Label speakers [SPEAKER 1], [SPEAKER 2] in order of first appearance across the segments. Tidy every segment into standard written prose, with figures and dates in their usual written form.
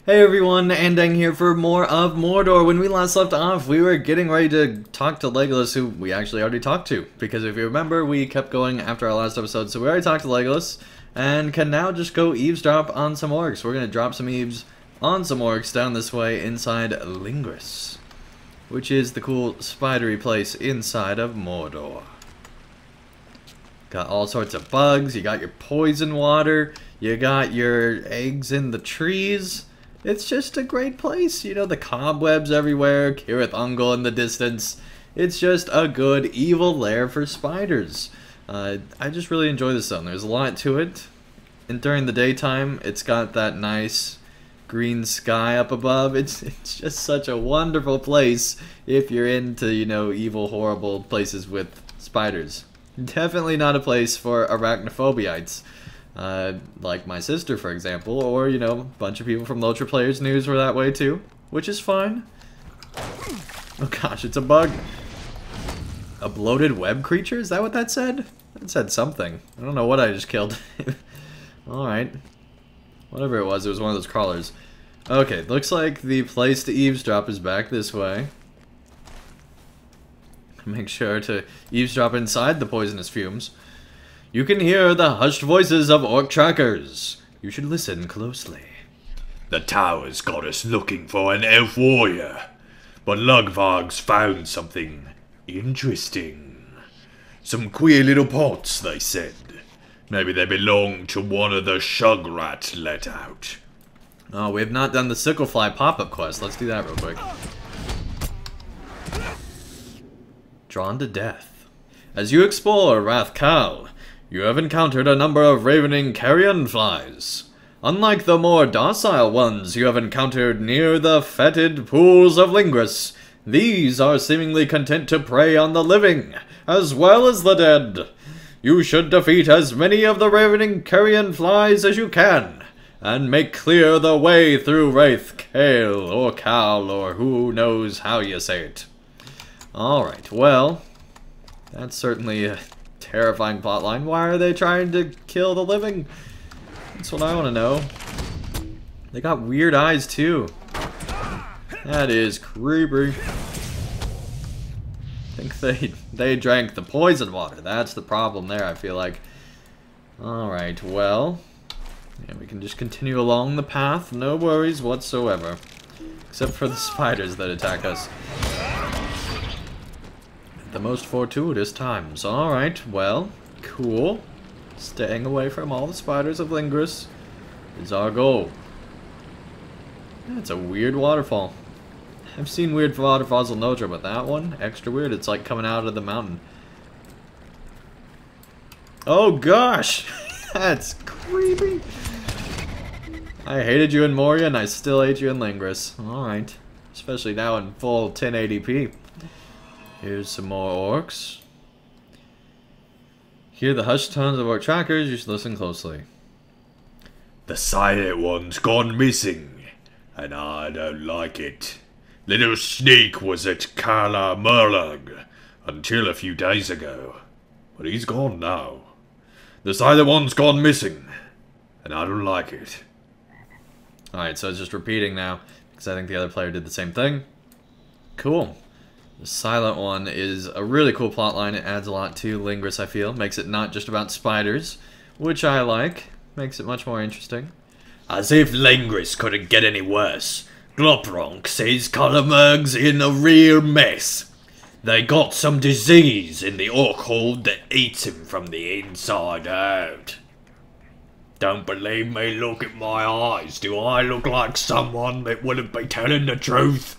[SPEAKER 1] Hey everyone, Andang here for more of Mordor. When we last left off, we were getting ready to talk to Legolas, who we actually already talked to. Because if you remember, we kept going after our last episode, so we already talked to Legolas, and can now just go eavesdrop on some orcs. We're going to drop some eaves on some orcs down this way inside Lingris, which is the cool spidery place inside of Mordor. Got all sorts of bugs, you got your poison water, you got your eggs in the trees. It's just a great place, you know, the cobwebs everywhere, Kirith Ungol in the distance. It's just a good evil lair for spiders. I just really enjoy this zone. There's a lot to it, and during the daytime, it's got that nice green sky up above. It's just such a wonderful place if you're into, you know, evil, horrible places with spiders. Definitely not a place for arachnophobeites. Like my sister, for example, or, you know, a bunch of people from LOTRO Players News were that way too, which is fine. Oh gosh, it's a bug. A bloated web creature? Is that what that said? That said something. I don't know what I just killed. Alright. Whatever it was one of those crawlers. Okay, looks like the place to eavesdrop is back this way. Make sure to eavesdrop inside the poisonous fumes. You can hear the hushed voices of orc trackers. You should listen closely.
[SPEAKER 2] The tower's got us looking for an elf warrior, but Lugvarg's found something interesting. Some queer little pots, they said. Maybe they belong to one of the Shugrat let out.
[SPEAKER 1] Oh, we have not done the Sicklefly pop-up quest. Let's do that real quick. Drawn to death. As you explore Rathkal, you have encountered a number of ravening carrion flies. Unlike the more docile ones you have encountered near the fetid pools of Lingris, these are seemingly content to prey on the living, as well as the dead. You should defeat as many of the ravening carrion flies as you can, and make clear the way through Rathkal, or Cal, or who knows how you say it. Alright, well, that's certainly a terrifying plotline. Why are they trying to kill the living? That's what I want to know. They got weird eyes too. That is creepy. I think they drank the poison water. That's the problem there, I feel like. Alright, well, yeah, we can just continue along the path. No worries whatsoever. Except for the spiders that attack us. The most fortuitous times. Alright, well, cool. Staying away from all the spiders of Lingris is our goal. That's a weird waterfall. I've seen weird waterfalls in LOTRO, but that one, extra weird. It's like coming out of the mountain. Oh gosh! That's creepy! I hated you in Moria, and I still hate you in Lingris. Alright. Especially now in full 1080p. Here's some more orcs. Hear the hushed tones of orc trackers, you should listen closely.
[SPEAKER 2] The silent one's gone missing, and I don't like it. Little Sneak was at Kala Murlug until a few days ago, but he's gone now. The silent one's gone missing, and I don't like it.
[SPEAKER 1] Alright, so it's just repeating now, because I think the other player did the same thing. Cool. The silent one is a really cool plotline. It adds a lot to Lingris, I feel. Makes it not just about spiders, which I like. Makes it much more interesting.
[SPEAKER 2] As if Lingris couldn't get any worse. Glopronk says Kalamurg's in a real mess. They got some disease in the orc hold that eats him from the inside out. Don't believe me? Look at my eyes. Do I look like someone that wouldn't be telling the truth?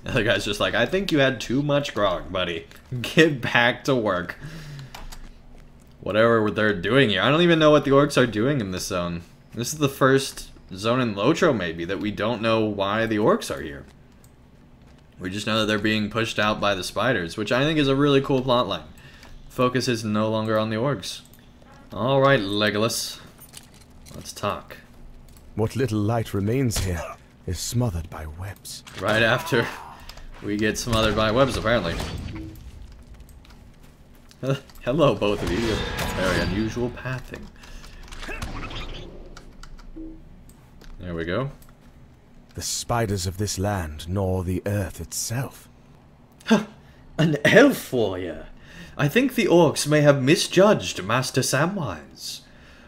[SPEAKER 1] The other guy's just like, I think you had too much grog, buddy. Get back to work. Whatever they're doing here. I don't even know what the orcs are doing in this zone. This is the first zone in LOTRO, maybe, that we don't know why the orcs are here. We just know that they're being pushed out by the spiders, which I think is a really cool plotline. Focus is no longer on the orcs. Alright, Legolas. Let's talk.
[SPEAKER 3] What little light remains here is smothered by webs.
[SPEAKER 1] Right after we get smothered by webs, apparently. Hello, both of you. Very unusual pathing. There we go.
[SPEAKER 3] the spiders of this land, nor the earth itself.
[SPEAKER 1] An elf warrior! I think the orcs may have misjudged Master Samwise.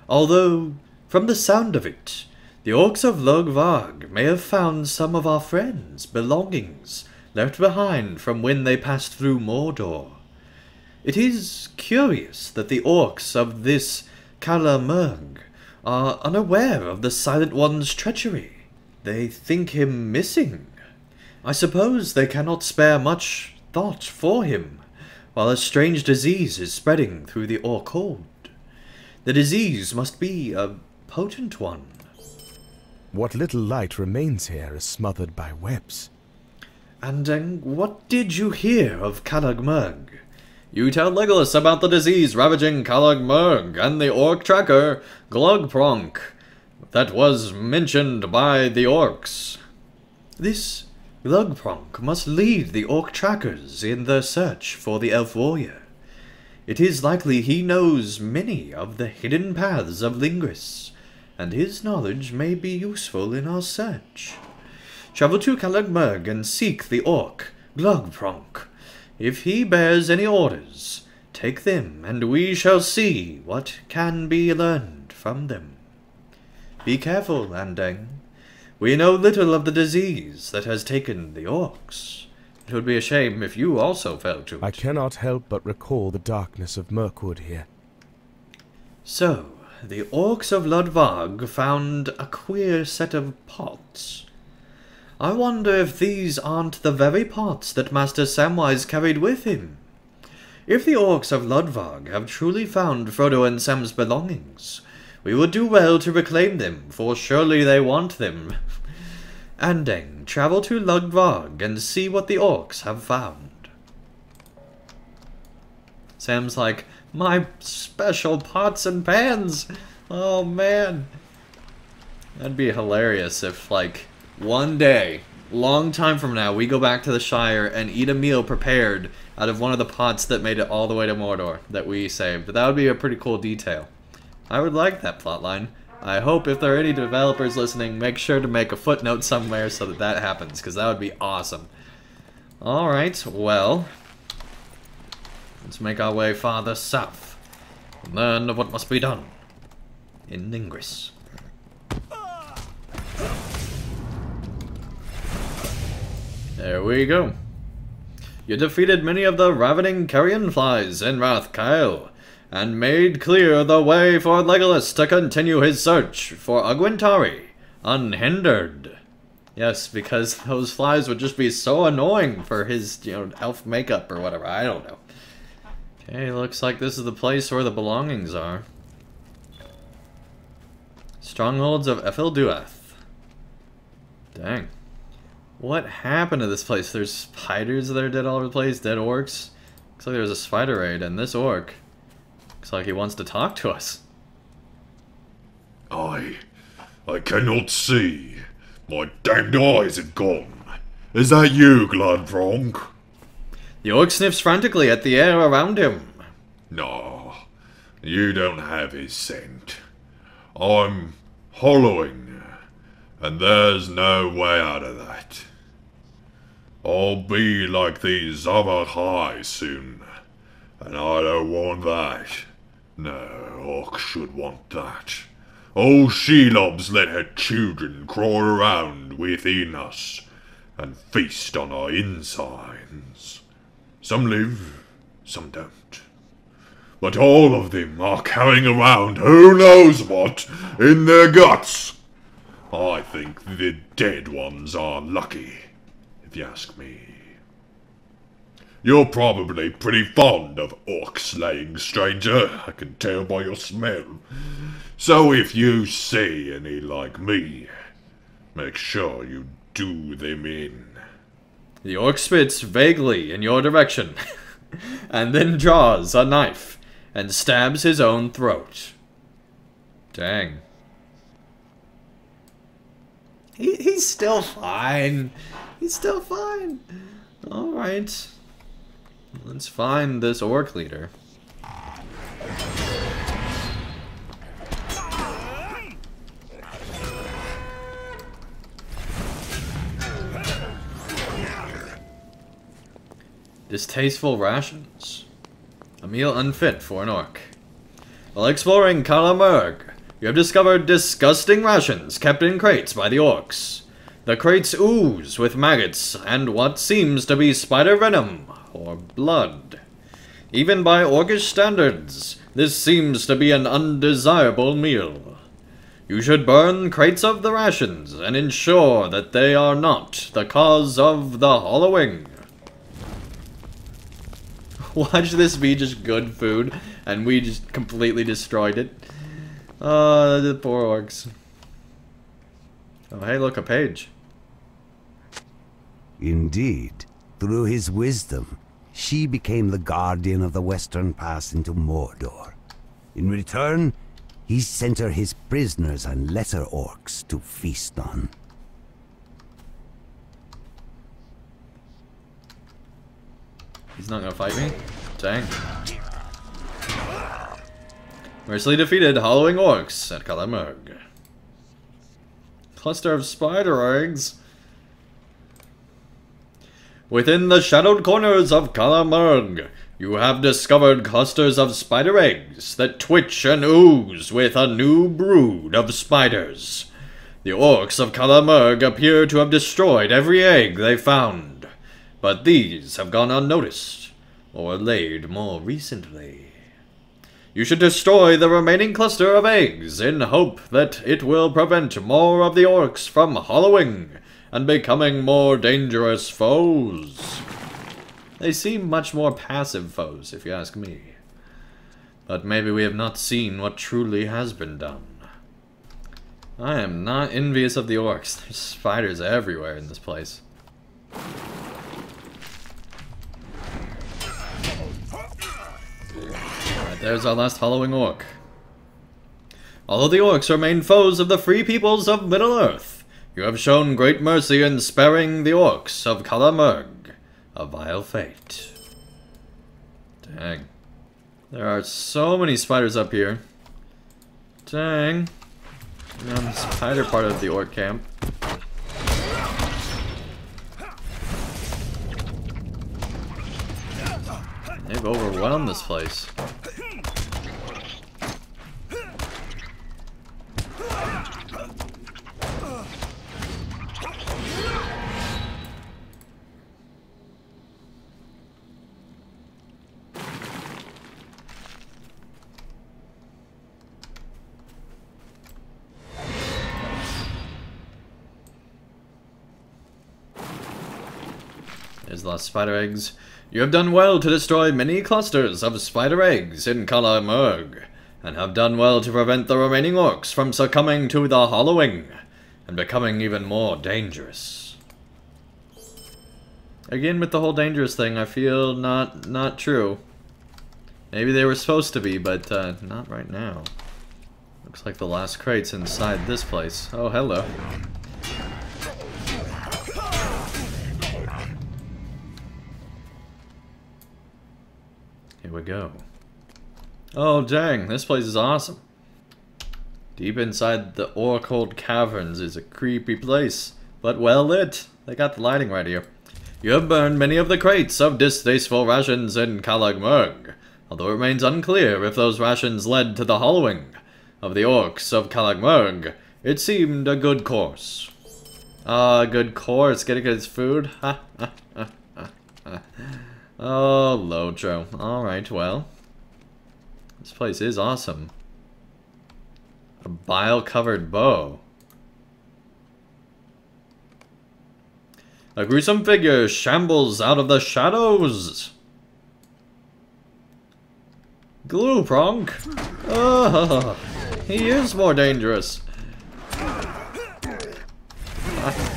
[SPEAKER 1] Although, from the sound of it, the orcs of Logvarg may have found some of our friends' belongings left behind from when they passed through Mordor. It is curious that the orcs of this Kalamurg are unaware of the Silent One's treachery. They think him missing. I suppose they cannot spare much thought for him, while a strange disease is spreading through the orc hold. The disease must be a potent one.
[SPEAKER 3] What little light remains here is smothered by webs.
[SPEAKER 1] Andang, what did you hear of Kalamurg? You tell Legolas about the disease ravaging Kalamurg and the orc tracker, Glugpronk, that was mentioned by the orcs. This Glugpronk must lead the orc trackers in their search for the elf warrior. It is likely he knows many of the hidden paths of Lingris, and his knowledge may be useful in our search. Travel to Kalamurg and seek the orc, Glugpronk. If he bears any orders, take them, and we shall see what can be learned from them. Be careful, Andang. We know little of the disease that has taken the orcs. It would be a shame if you also fell to it.
[SPEAKER 3] I cannot help but recall the darkness of Mirkwood here.
[SPEAKER 1] So, the orcs of Lodvarg found a queer set of pots. I wonder if these aren't the very pots that Master Samwise carried with him. If the orcs of Lodvarg have truly found Frodo and Sam's belongings, we would do well to reclaim them, for surely they want them. Andang, travel to Lodvarg and see what the orcs have found. Sam's like, my special pots and pans! Oh man. That'd be hilarious if, like, one day, long time from now, we go back to the Shire and eat a meal prepared out of one of the pots that made it all the way to Mordor that we saved. That would be a pretty cool detail. I would like that plotline. I hope if there are any developers listening, make sure to make a footnote somewhere so that that happens, because that would be awesome. Alright, well, let's make our way farther south and learn what must be done in Lingris. There we go. You defeated many of the ravening carrion flies in Rathkyle, and made clear the way for Legolas to continue his search for Aguentari, unhindered. Yes, because those flies would just be so annoying for his, elf makeup or whatever, I don't know. Okay, looks like this is the place where the belongings are. Strongholds of Ephelduath. Dang. What happened to this place? There's spiders that are dead all over the place, dead orcs. Looks like there's a spider raid, and this orc looks like he wants to talk to us.
[SPEAKER 4] I cannot see. My damned eyes are gone. Is that you, Glugpronk?
[SPEAKER 1] The orc sniffs frantically at the air around him.
[SPEAKER 4] No, you don't have his scent. I'm hollowing, and there's no way out of that. I'll be like these other highs soon, and I don't want that. No, orcs should want that. Old Shelobs let her children crawl around within us and feast on our insides. Some live, some don't. But all of them are carrying around who knows what in their guts. I think the dead ones are lucky, if you ask me. You're probably pretty fond of orc slaying, stranger. I can tell by your smell. So if you see any like me, make sure you do them in.
[SPEAKER 1] The orc spits vaguely in your direction, and then draws a knife and stabs his own throat. Dang. He's still fine. He's still fine. Alright. Let's find this orc leader. Distasteful rations. A meal unfit for an orc. While exploring Kalamurg, you have discovered disgusting rations kept in crates by the orcs. The crates ooze with maggots and what seems to be spider venom or blood. Even by orcish standards, this seems to be an undesirable meal. You should burn crates of the rations and ensure that they are not the cause of the hollowing. Watch this be just good food, and we just completely destroyed it. The poor orcs. Oh, hey, look, a page.
[SPEAKER 5] Indeed, through his wisdom, she became the guardian of the western pass into Mordor. In return, he sent her his prisoners and lesser orcs to feast on.
[SPEAKER 1] He's not gonna fight me? Dang. Mercilessly defeated hollowing orcs at Kalamurg. Cluster of spider eggs. Within the shadowed corners of Kalamurg, you have discovered clusters of spider eggs that twitch and ooze with a new brood of spiders. The orcs of Kalamurg appear to have destroyed every egg they found, but these have gone unnoticed, or laid more recently. You should destroy the remaining cluster of eggs in hope that it will prevent more of the orcs from hollowing and becoming more dangerous foes. They seem much more passive foes, if you ask me. But maybe we have not seen what truly has been done. I am not envious of the orcs. There's spiders everywhere in this place. Alright, there's our last hollowing orc. Although the orcs remain foes of the free peoples of Middle-earth, you have shown great mercy in sparing the orcs of Kalamurg a vile fate. Dang. There are so many spiders up here. Dang. I'm on the spider part of the orc camp. They've overwhelmed this place. There's lost spider eggs. You have done well to destroy many clusters of spider eggs in Kalamurg, and have done well to prevent the remaining orcs from succumbing to the hollowing, and becoming even more dangerous. Again, with the whole dangerous thing, I feel not true. Maybe they were supposed to be, but not right now. Looks like the last crate's inside this place. Oh, hello. Here we go. Oh dang, this place is awesome. Deep inside the orc-hold caverns is a creepy place, but well lit. They got the lighting right here. You have burned many of the crates of distasteful rations in Kalamurg, although it remains unclear if those rations led to the hollowing of the orcs of Kalamurg. It seemed a good course. A good course, getting his food? Ha ha ha ha ha. Oh, LOTRO. Alright, well. This place is awesome. A bile-covered bow. A gruesome figure shambles out of the shadows. Glupronk. Oh, he is more dangerous.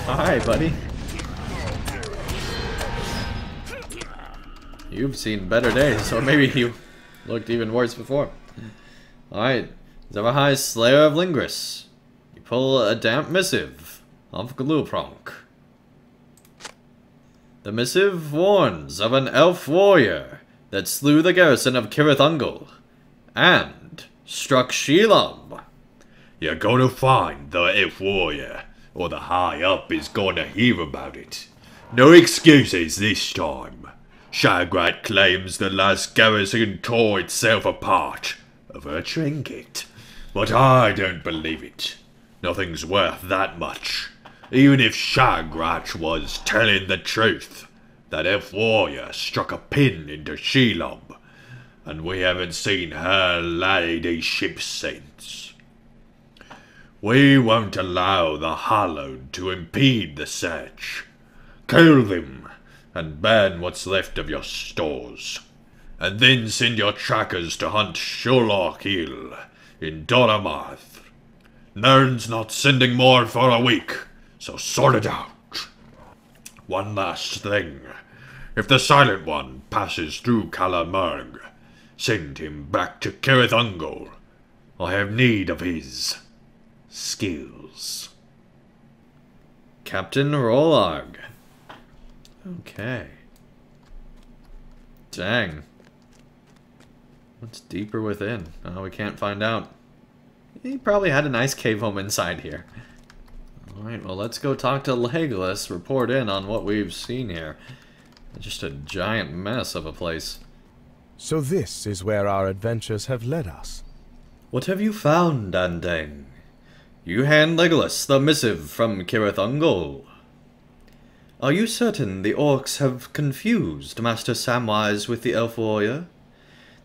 [SPEAKER 1] Hi, buddy. You've seen better days, or maybe you looked even worse before. Alright, Zavahai, Slayer of Lingris. You pull a damp missive of Glupronk. The missive warns of an elf warrior that slew the garrison of Cirith Ungol and struck Shelob.
[SPEAKER 4] You're gonna find the elf warrior, or the high up is gonna hear about it. No excuses this time. Shagrat claims the last garrison tore itself apart over a trinket. But I don't believe it. Nothing's worth that much. Even if Shagrat was telling the truth, that elf warrior struck a pin into Shelob, and we haven't seen her ladyship since. We won't allow the Hallowed to impede the search. Kill them, and burn what's left of your stores, and then send your trackers to hunt Sherlock Hill in Doramarth. Nern's not sending more for a week, so sort it out. One last thing. If the Silent One passes through Calamurg, send him back to Cirith Ungol. I have need of his skills.
[SPEAKER 1] Captain Rolarg. Okay. Dang. What's deeper within? Oh, we can't find out. He probably had a nice cave home inside here. Alright, well, let's go talk to Legolas, report in on what we've seen here. Just a giant mess of a place.
[SPEAKER 3] So this is where our adventures have led us.
[SPEAKER 1] What have you found, Andang? You hand Legolas the missive from Cirith Ungol. Are you certain the orcs have confused Master Samwise with the elf warrior?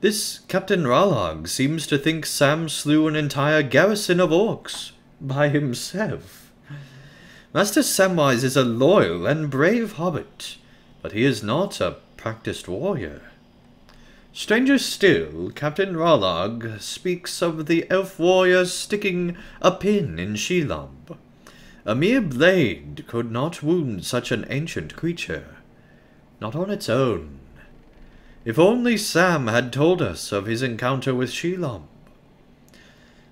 [SPEAKER 1] This Captain Ralog seems to think Sam slew an entire garrison of orcs by himself. Master Samwise is a loyal and brave hobbit, but he is not a practiced warrior. Stranger still, Captain Ralog speaks of the elf warrior sticking a pin in Shelob. A mere blade could not wound such an ancient creature, not on its own. If only Sam had told us of his encounter with Shelob.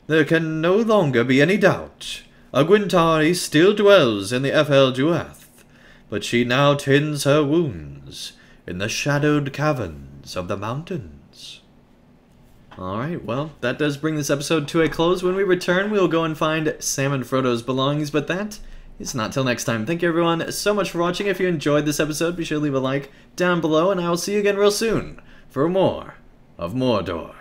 [SPEAKER 1] There can no longer be any doubt. Agwintari still dwells in the Efel Duath, but she now tends her wounds in the shadowed caverns of the mountains. Alright, well, that does bring this episode to a close. When we return, we'll go and find Sam and Frodo's belongings, but that is not till next time. Thank you everyone so much for watching. If you enjoyed this episode, be sure to leave a like down below, and I will see you again real soon for more of Mordor.